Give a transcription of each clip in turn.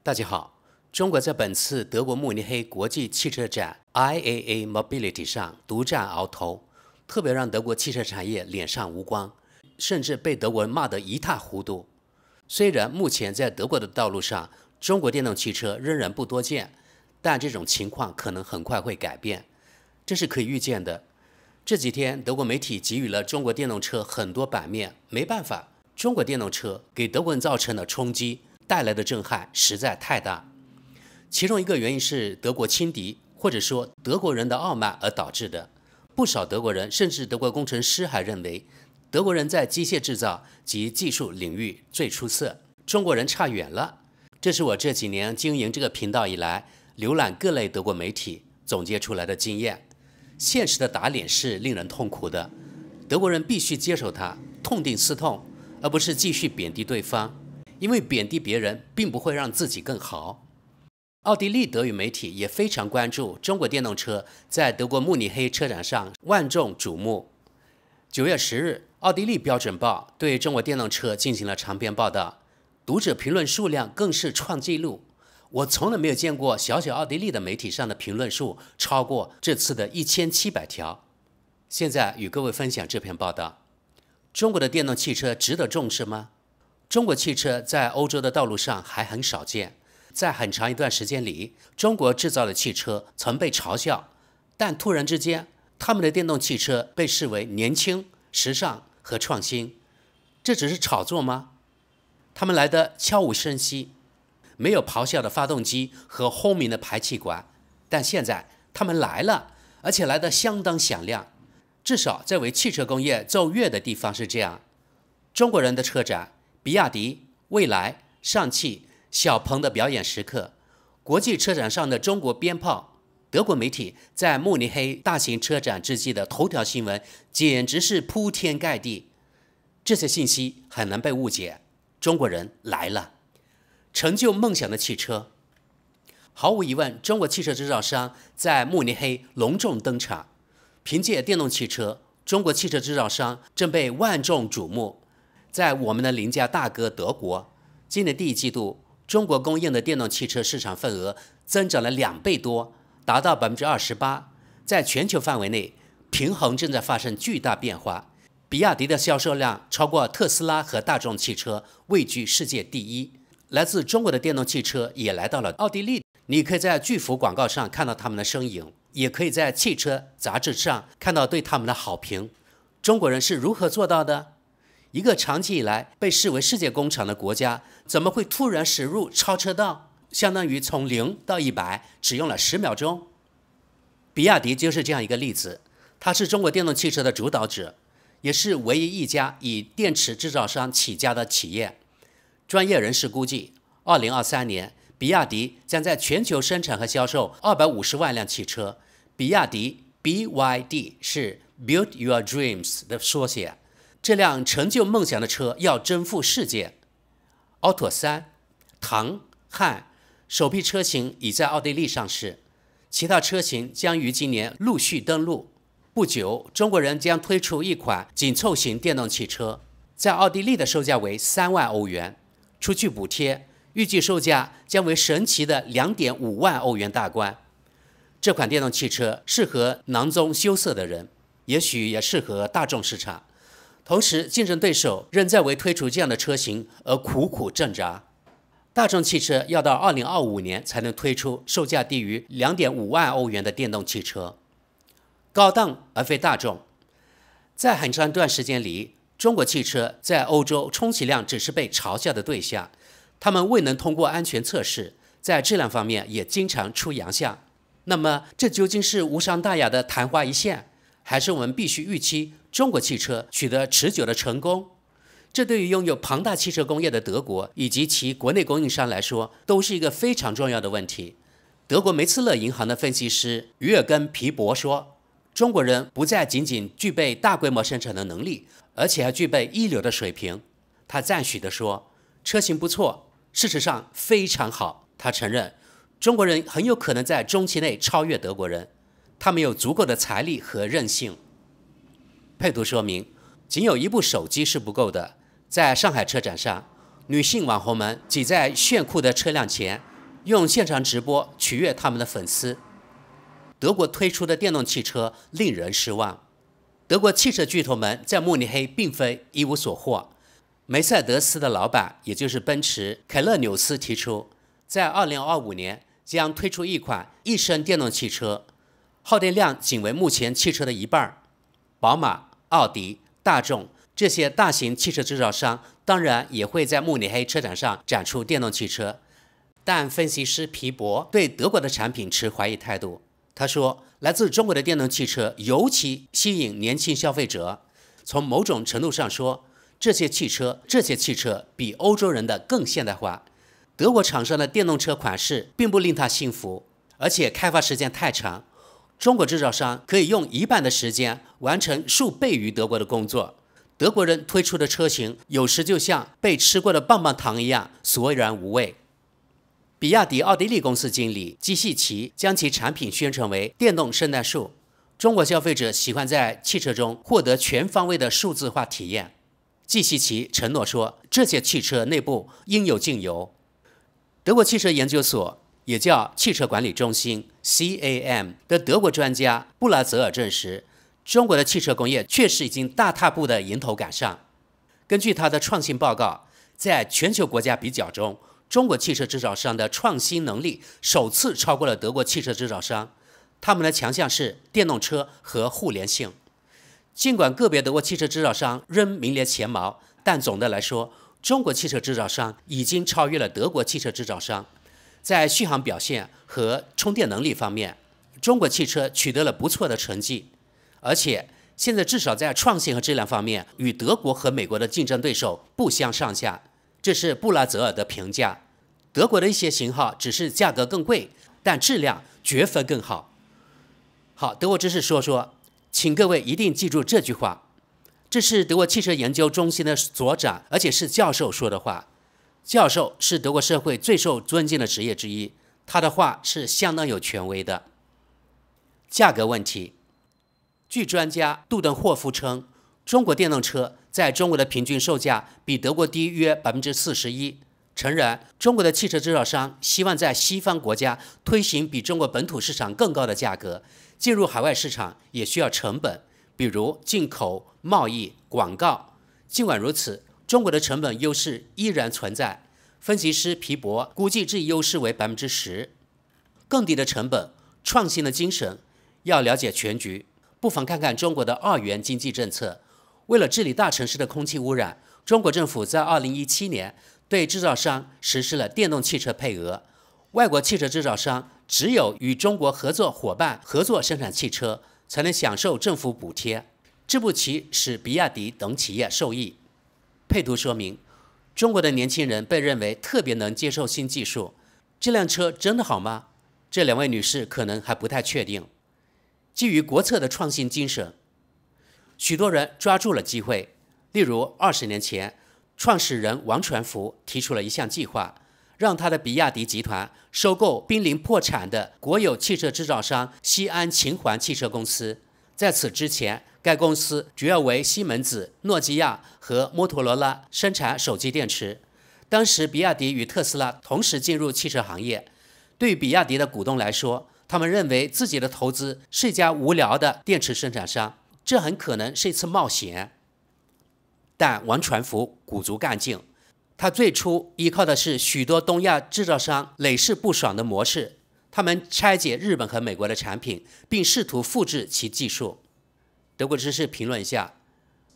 大家好，中国在本次德国慕尼黑国际汽车展 IAA Mobility 上独占鳌头，特别让德国汽车产业脸上无光，甚至被德国人骂得一塌糊涂。虽然目前在德国的道路上，中国电动汽车仍然不多见，但这种情况可能很快会改变，这是可以预见的。这几天，德国媒体给予了中国电动车很多版面，没办法，中国电动车给德国人造成的冲击带来的震撼实在太大。其中一个原因是德国轻敌，或者说德国人的傲慢而导致的。不少德国人，甚至德国工程师还认为，德国人在机械制造及技术领域最出色，中国人差远了。这是我这几年经营这个频道以来，浏览各类德国媒体总结出来的经验。现实的打脸是令人痛苦的，德国人必须接受它，痛定思痛，而不是继续贬低对方，因为贬低别人并不会让自己更好。奥地利德语媒体也非常关注中国电动车在德国慕尼黑车展上万众瞩目。9月10日，奥地利标准报对中国电动车进行了长篇报道，读者评论数量更是创纪录。我从来没有见过小奥地利的媒体上的评论数超过这次的1700条。现在与各位分享这篇报道。中国的电动汽车值得重视吗？中国汽车在欧洲的道路上还很少见，在很长一段时间里，中国制造的汽车曾被嘲笑，但突然之间，他们的电动汽车被视为年轻、时尚和创新。这只是炒作吗？他们来得悄无声息，没有咆哮的发动机和轰鸣的排气管，但现在他们来了，而且来得相当响亮。至少在为汽车工业奏乐的地方是这样。中国人的车展，比亚迪、蔚来、上汽、小鹏的表演时刻，国际车展上的中国鞭炮，德国媒体在慕尼黑大型车展之际的头条新闻简直是铺天盖地。这些信息很难被误解，中国人来了。成就梦想的汽车，毫无疑问，中国汽车制造商在慕尼黑隆重登场。凭借电动汽车，中国汽车制造商正被万众瞩目。在我们的邻家大哥德国，今年第一季度，中国供应的电动汽车市场份额增长了2倍多，达到28%。在全球范围内，平衡正在发生巨大变化。比亚迪的销售量超过特斯拉和大众汽车，位居世界第一。来自中国的电动汽车也来到了奥地利，你可以在巨幅广告上看到他们的身影，也可以在汽车杂志上看到对他们的好评。中国人是如何做到的？一个长期以来被视为世界工厂的国家，怎么会突然驶入超车道？相当于从0到100只用了10秒钟。比亚迪就是这样一个例子，它是中国电动汽车的主导者，也是唯一一家以电池制造商起家的企业。专业人士估计，2023年，比亚迪将在全球生产和销售250万辆汽车。比亚迪 BYD 是 Build Your Dreams 的缩写。这辆成就梦想的车要征服世界。Auto 3、唐、汉首批车型已在奥地利上市，其他车型将于今年陆续登陆。不久，中国人将推出一款紧凑型电动汽车，在奥地利的售价为3万欧元。除去补贴，预计售价将为神奇的2.5万欧元大关。这款电动汽车适合囊中羞涩的人，也许也适合大众市场。同时，竞争对手仍在为推出这样的车型而苦苦挣扎。大众汽车要到2025年才能推出售价低于2.5万欧元的电动汽车。高档而非大众。在很长一段时间里，中国汽车在欧洲充其量只是被嘲笑的对象，他们未能通过安全测试，在质量方面也经常出洋相。那么，这究竟是无伤大雅的昙花一现，还是我们必须预期中国汽车取得持久的成功？这对于拥有庞大汽车工业的德国以及其国内供应商来说，都是一个非常重要的问题。德国梅茨勒银行的分析师于尔根·皮博说，中国人不再仅仅具备大规模生产的能力，而且还具备一流的水平。他赞许地说，车型不错，事实上非常好。他承认，中国人很有可能在中期内超越德国人，他们有足够的财力和韧性。配图说明，仅有一部手机是不够的。在上海车展上，女性网红们挤在炫酷的车辆前，用现场直播取悦他们的粉丝。德国推出的电动汽车令人失望。德国汽车巨头们在慕尼黑并非一无所获。梅赛德斯的老板，也就是奔驰凯勒纽斯提出，在2025年将推出一款一升电动汽车，耗电量仅为目前汽车的一半。宝马、奥迪、大众这些大型汽车制造商当然也会在慕尼黑车展上展出电动汽车，但分析师皮博对德国的产品持怀疑态度。他说，来自中国的电动汽车尤其吸引年轻消费者。从某种程度上说，这些汽车比欧洲人的更现代化。德国厂商的电动车款式并不令他信服，而且开发时间太长。中国制造商可以用一半的时间完成数倍于德国的工作。德国人推出的车型有时就像被吃过的棒棒糖一样索然无味。比亚迪奥地利公司经理基细奇将其产品宣称为电动圣诞树。中国消费者喜欢在汽车中获得全方位的数字化体验。基细奇承诺说，这些汽车内部应有尽有。德国汽车研究所，也叫汽车管理中心 CAM 的德国专家布拉泽尔证实，中国的汽车工业确实已经大踏步地迎头赶上。根据他的创新报告，在全球国家比较中，中国汽车制造商的创新能力首次超过了德国汽车制造商。他们的强项是电动车和互联性。尽管个别德国汽车制造商仍名列前茅，但总的来说，中国汽车制造商已经超越了德国汽车制造商。在续航表现和充电能力方面，中国汽车取得了不错的成绩，而且现在至少在创新和质量方面与德国和美国的竞争对手不相上下。这是布拉泽尔的评价。德国的一些型号只是价格更贵，但质量绝分更好。好，德国知识说说，请各位一定记住这句话。这是德国汽车研究中心的所长，而且是教授说的话。教授是德国社会最受尊敬的职业之一，他的话是相当有权威的。价格问题，据专家杜登霍夫称，中国电动车在中国的平均售价比德国低约41%。诚然，中国的汽车制造商希望在西方国家推行比中国本土市场更高的价格，进入海外市场也需要成本，比如进口、贸易、广告。尽管如此，中国的成本优势依然存在。分析师皮博估计这一优势为10%。更低的成本，创新的精神。要了解全局，不妨看看中国的2元经济政策。为了治理大城市的空气污染，中国政府在2017年对制造商实施了电动汽车配额。外国汽车制造商只有与中国合作伙伴合作生产汽车，才能享受政府补贴。这步棋使比亚迪等企业受益。配图说明，中国的年轻人被认为特别能接受新技术。这辆车真的好吗？这2位女士可能还不太确定。基于国策的创新精神，许多人抓住了机会。例如20年前，创始人王传福提出了一项计划，让他的比亚迪集团收购濒临破产的国有汽车制造商西安秦环汽车公司。在此之前，该公司主要为西门子、诺基亚和摩托罗拉生产手机电池。当时比亚迪与特斯拉同时进入汽车行业。对于比亚迪的股东来说，他们认为自己的投资是一家无聊的电池生产商，这很可能是一次冒险。但王传福鼓足干劲，他最初依靠的是许多东亚制造商累世不爽的模式，他们拆解日本和美国的产品，并试图复制其技术。德国知识评论一下，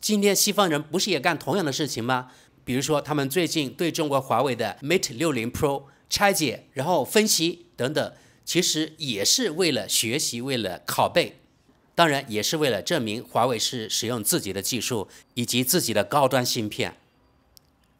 今天西方人不是也干同样的事情吗？比如说他们最近对中国华为的 Mate 60 Pro 拆解然后分析等等，其实也是为了学习，为了拷贝，当然也是为了证明华为是使用自己的技术以及自己的高端芯片。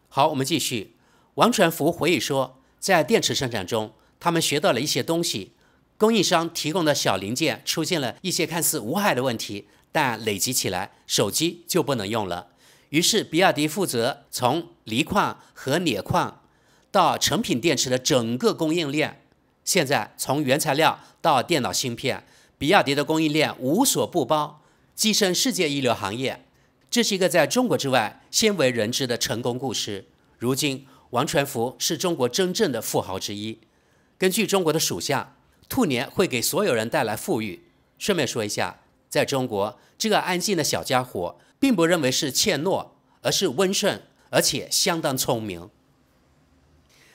好，我们继续。王传福回忆说，在电池生产中，他们学到了一些东西。供应商提供的小零件出现了一些看似无害的问题，但累积起来，手机就不能用了。于是，比亚迪负责从锂矿和镍矿到成品电池的整个供应链。现在，从原材料到电脑芯片，比亚迪的供应链无所不包，跻身世界一流行业。这是一个在中国之外鲜为人知的成功故事。如今，王传福是中国真正的富豪之一。根据中国的属相，兔年会给所有人带来富裕。顺便说一下，在中国，这个安静的小家伙并不认为是怯懦，而是温顺，而且相当聪明。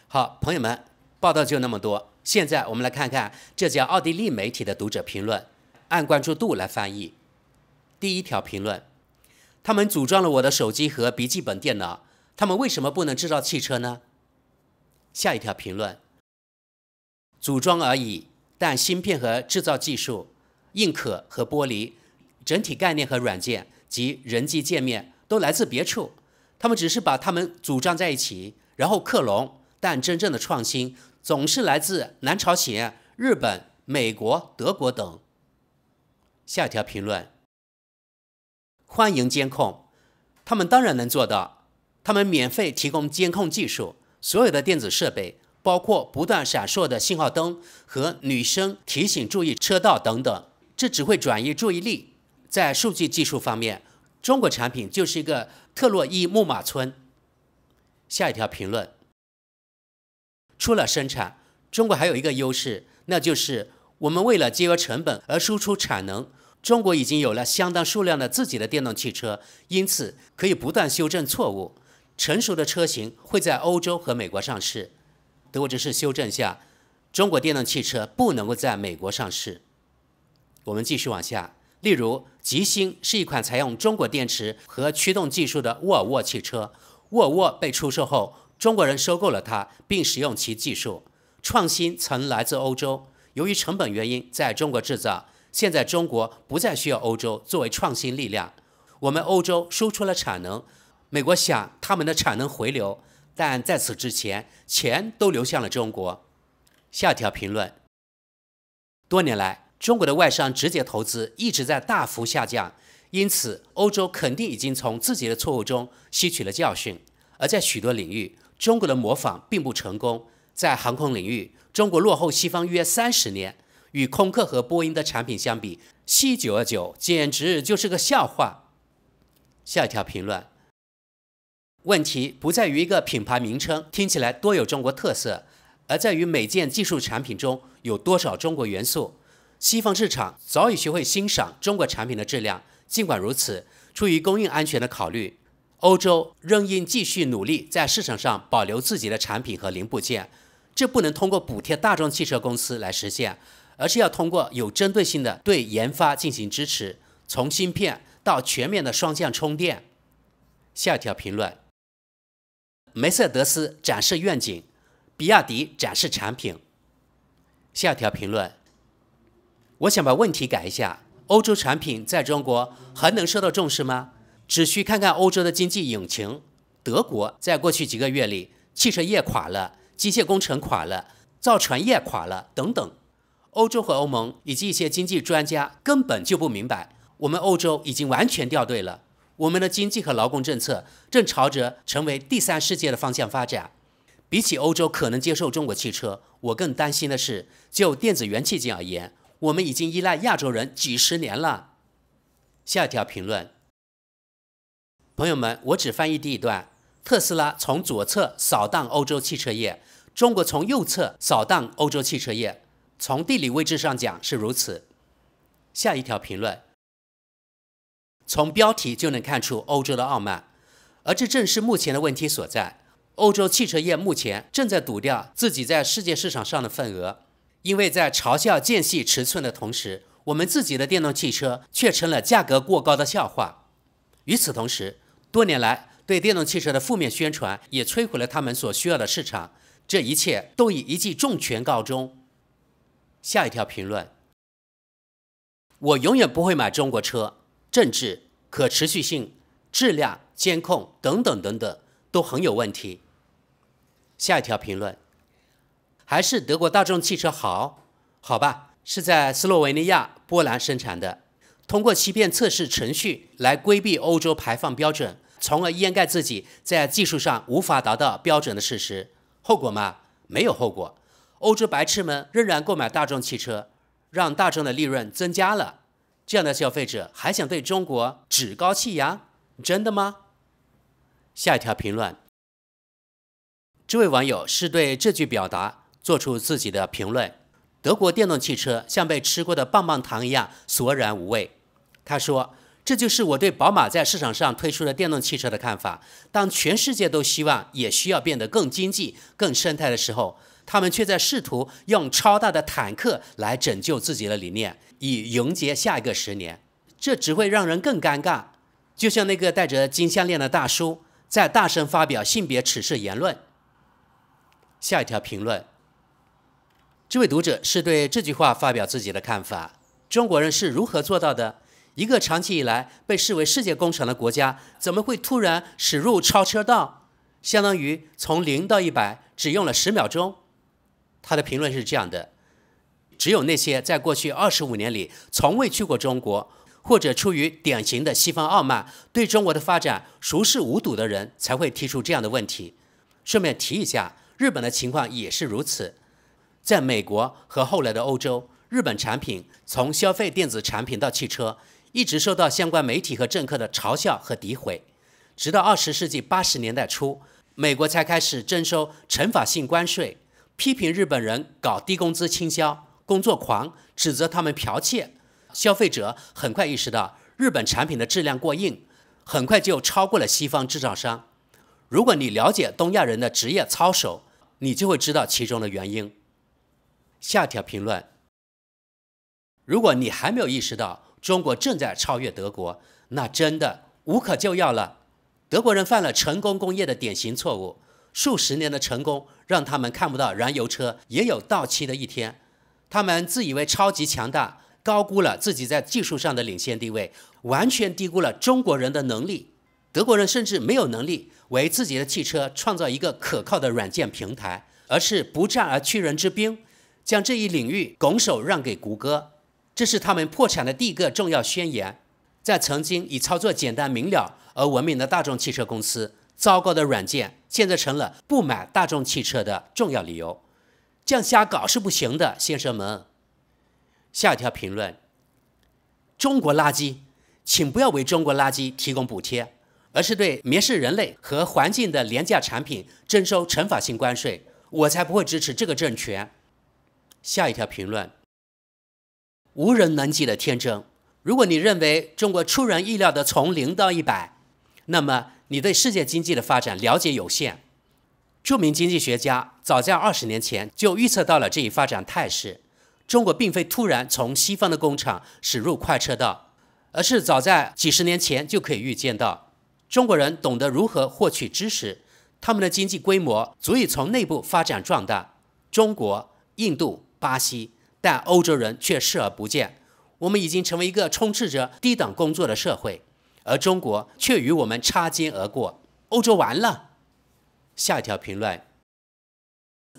好，朋友们，报道就那么多。现在我们来看看这家奥地利媒体的读者评论，按关注度来翻译。第一条评论：他们组装了我的手机和笔记本电脑，他们为什么不能制造汽车呢？下一条评论：组装而已，但芯片和制造技术、硬壳和玻璃、整体概念和软件及人机界面都来自别处，他们只是把它们组装在一起，然后克隆，但真正的创新总是来自南朝鲜、日本、美国、德国等。下一条评论：欢迎监控，他们当然能做到，他们免费提供监控技术，所有的电子设备，包括不断闪烁的信号灯和女生提醒注意车道等等，这只会转移注意力。在数据技术方面，中国产品就是一个特洛伊木马村。下一条评论：除了生产，中国还有一个优势，那就是我们为了节约成本而输出产能。中国已经有了相当数量的自己的电动汽车，因此可以不断修正错误。成熟的车型会在欧洲和美国上市。我只是修正一下，中国电动汽车不能够在美国上市。我们继续往下，例如极星是一款采用中国电池和驱动技术的沃尔沃汽车。沃尔沃被出售后，中国人收购了它，并使用其技术。创新曾来自欧洲，由于成本原因在中国制造。现在中国不再需要欧洲作为创新力量，我们欧洲输出了产能，美国想他们的产能回流，但在此之前，钱都流向了中国。下条评论：多年来，中国的外商直接投资一直在大幅下降，因此欧洲肯定已经从自己的错误中吸取了教训。而在许多领域，中国的模仿并不成功。在航空领域，中国落后西方约30年。与空客和波音的产品相比，C929简直就是个笑话。下一条评论：问题不在于一个品牌名称听起来多有中国特色，而在于每件技术产品中有多少中国元素。西方市场早已学会欣赏中国产品的质量，尽管如此，出于供应安全的考虑，欧洲仍应继续努力在市场上保留自己的产品和零部件。这不能通过补贴大众汽车公司来实现，而是要通过有针对性的对研发进行支持，从芯片到全面的双向充电。下一条评论：梅赛德斯展示愿景，比亚迪展示产品。下一条评论：我想把问题改一下，欧洲产品在中国还能受到重视吗？只需看看欧洲的经济引擎，德国在过去几个月里，汽车业垮了，机械工程垮了，造船业垮了，等等。欧洲和欧盟以及一些经济专家根本就不明白，我们欧洲已经完全掉队了。我们的经济和劳工政策正朝着成为第三世界的方向发展。比起欧洲可能接受中国汽车，我更担心的是，就电子元器件而言，我们已经依赖亚洲人几十年了。下一条评论：朋友们，我只翻译第一段。特斯拉从左侧扫荡欧洲汽车业，中国从右侧扫荡欧洲汽车业。从地理位置上讲是如此。下一条评论：从标题就能看出欧洲的傲慢，而这正是目前的问题所在。欧洲汽车业目前正在赌掉自己在世界市场上的份额，因为在嘲笑间隙尺寸的同时，我们自己的电动汽车却成了价格过高的笑话。与此同时，多年来对电动汽车的负面宣传也摧毁了他们所需要的市场，这一切都以一记重拳告终。下一条评论：我永远不会买中国车，政治、可持续性、质量、监控等等等等都很有问题。下一条评论：还是德国大众汽车好？好吧，是在斯洛维尼亚、波兰生产的，通过欺骗测试程序来规避欧洲排放标准，从而掩盖自己在技术上无法达到标准的事实。后果吗？没有后果。欧洲白痴们仍然购买大众汽车，让大众的利润增加了。这样的消费者还想对中国趾高气扬？真的吗？下一条评论：这位网友是对这句表达做出自己的评论。德国电动汽车像被吃过的棒棒糖一样索然无味。他说：“这就是我对宝马在市场上推出的电动汽车的看法。当全世界都希望也需要变得更经济、更生态的时候，他们却在试图用超大的坦克来拯救自己的理念，以迎接下一个10年。这只会让人更尴尬。就像那个戴着金项链的大叔在大声发表性别歧视言论。”下一条评论，这位读者是对这句话发表自己的看法：中国人是如何做到的？一个长期以来被视为世界工厂的国家，怎么会突然驶入超车道，相当于从0到100只用了10秒钟？他的评论是这样的：只有那些在过去25年里从未去过中国，或者出于典型的西方傲慢，对中国的发展熟视无睹的人，才会提出这样的问题。顺便提一下，日本的情况也是如此。在美国和后来的欧洲，日本产品从消费电子产品到汽车，一直受到相关媒体和政客的嘲笑和诋毁。直到20世纪80年代初，美国才开始征收惩罚性关税，批评日本人搞低工资倾销、工作狂，指责他们剽窃。消费者很快意识到日本产品的质量过硬，很快就超过了西方制造商。如果你了解东亚人的职业操守，你就会知道其中的原因。下条评论：如果你还没有意识到中国正在超越德国，那真的无可救药了。德国人犯了成功工业的典型错误，数十年的成功让他们看不到燃油车也有到期的一天。他们自以为超级强大，高估了自己在技术上的领先地位，完全低估了中国人的能力。德国人甚至没有能力为自己的汽车创造一个可靠的软件平台，而是不战而屈人之兵，将这一领域拱手让给谷歌。这是他们破产的第一个重要宣言。在曾经以操作简单明了而闻名的大众汽车公司，糟糕的软件现在成了不买大众汽车的重要理由。这样瞎搞是不行的，先生们。下一条评论：中国垃圾，请不要为中国垃圾提供补贴，而是对蔑视人类和环境的廉价产品征收惩罚性关税，我才不会支持这个政权。下一条评论：无人能及的天真。如果你认为中国出人意料的从0到100，那么你对世界经济的发展了解有限。著名经济学家早在20年前就预测到了这一发展态势。中国并非突然从西方的工厂驶入快车道，而是早在几十年前就可以预见到。中国人懂得如何获取知识，他们的经济规模足以从内部发展壮大。中国、印度、巴西，但欧洲人却视而不见。我们已经成为一个充斥着低等工作的社会，而中国却与我们擦肩而过。欧洲完了。下一条评论：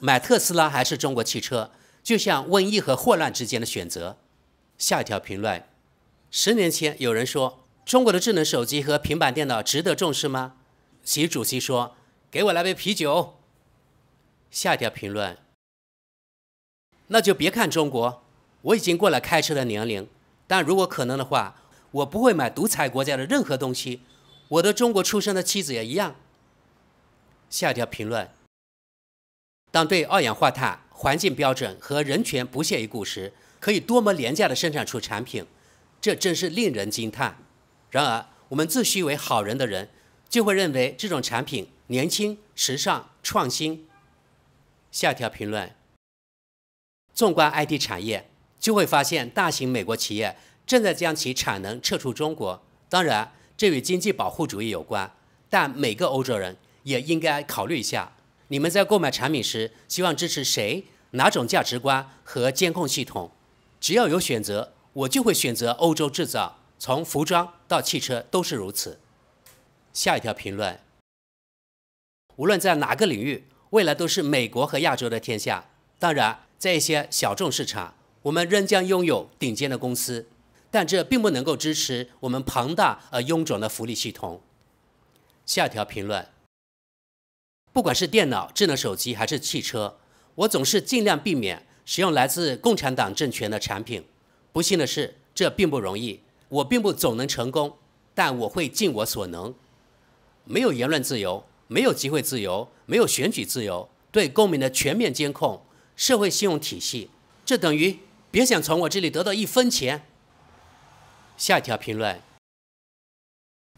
买特斯拉还是中国汽车，就像瘟疫和霍乱之间的选择。下一条评论：10年前有人说中国的智能手机和平板电脑值得重视吗？习主席说：给我来杯啤酒。下一条评论：那就别看中国，我已经过了开车的年龄，但如果可能的话，我不会买独裁国家的任何东西。我的中国出生的妻子也一样。下一条评论：当对二氧化碳、环境标准和人权不屑一顾时，可以多么廉价地生产出产品，这真是令人惊叹。然而，我们自诩为好人的人，就会认为这种产品年轻、时尚、创新。下一条评论：纵观 IT 产业，就会发现大型美国企业正在将其产能撤出中国。当然，这与经济保护主义有关，但每个欧洲人也应该考虑一下，你们在购买产品时希望支持谁、哪种价值观和监控系统。只要有选择，我就会选择欧洲制造，从服装到汽车都是如此。下一条评论：无论在哪个领域，未来都是美国和亚洲的天下。当然，在一些小众市场，我们仍将拥有顶尖的公司，但这并不能够支持我们庞大而臃肿的福利系统。下一条评论：不管是电脑、智能手机还是汽车，我总是尽量避免使用来自共产党政权的产品。不幸的是，这并不容易，我并不总能成功，但我会尽我所能。没有言论自由，没有集会自由，没有选举自由，对公民的全面监控社会信用体系，这等于别想从我这里得到1分钱。下一条评论，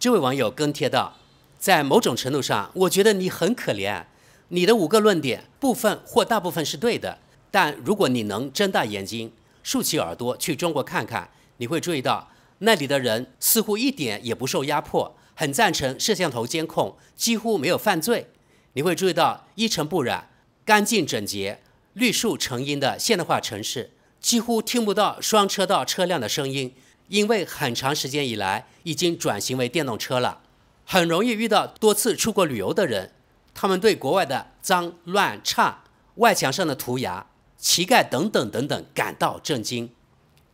这位网友跟帖道，在某种程度上，我觉得你很可怜，你的5个论点部分或大部分是对的，但如果你能睁大眼睛，竖起耳朵去中国看看，你会注意到那里的人似乎一点也不受压迫，很赞成摄像头监控，几乎没有犯罪。你会注意到一尘不染、干净整洁、绿树成荫的现代化城市，几乎听不到双车道车辆的声音，因为很长时间以来已经转型为电动车了。很容易遇到多次出国旅游的人，他们对国外的脏乱差、外墙上的涂鸦、乞丐等等等等感到震惊。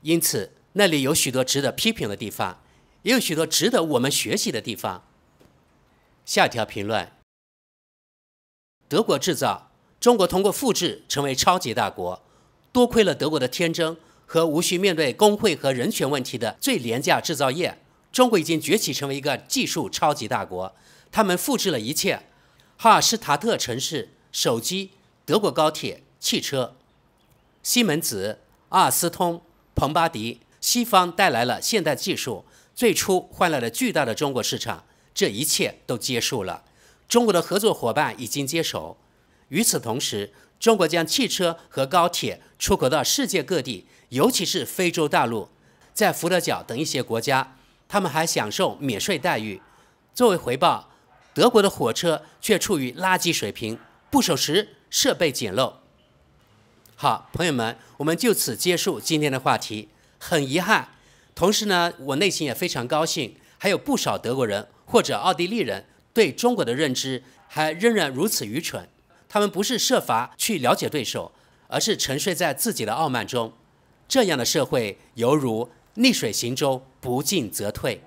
因此那里有许多值得批评的地方，也有许多值得我们学习的地方。下一条评论，德国制造，中国通过复制成为超级大国，多亏了德国的天真和无需面对工会和人权问题的最廉价制造业，中国已经崛起成为一个技术超级大国。他们复制了一切，哈尔施塔特城市、手机、德国高铁、汽车、西门子、阿尔斯通、彭巴迪，西方带来了现代技术，最初换来了巨大的中国市场，这一切都结束了。中国的合作伙伴已经接手。与此同时，中国将汽车和高铁出口到世界各地，尤其是非洲大陆，在福德角等一些国家，他们还享受免税待遇。作为回报，德国的火车却处于垃圾水平，不守时，设备简陋。好，朋友们，我们就此结束今天的话题。很遗憾，同时呢，我内心也非常高兴，还有不少德国人或者奥地利人对中国的认知还仍然如此愚蠢。他们不是设法去了解对手，而是沉睡在自己的傲慢中。这样的社会犹如逆水行舟，不进则退。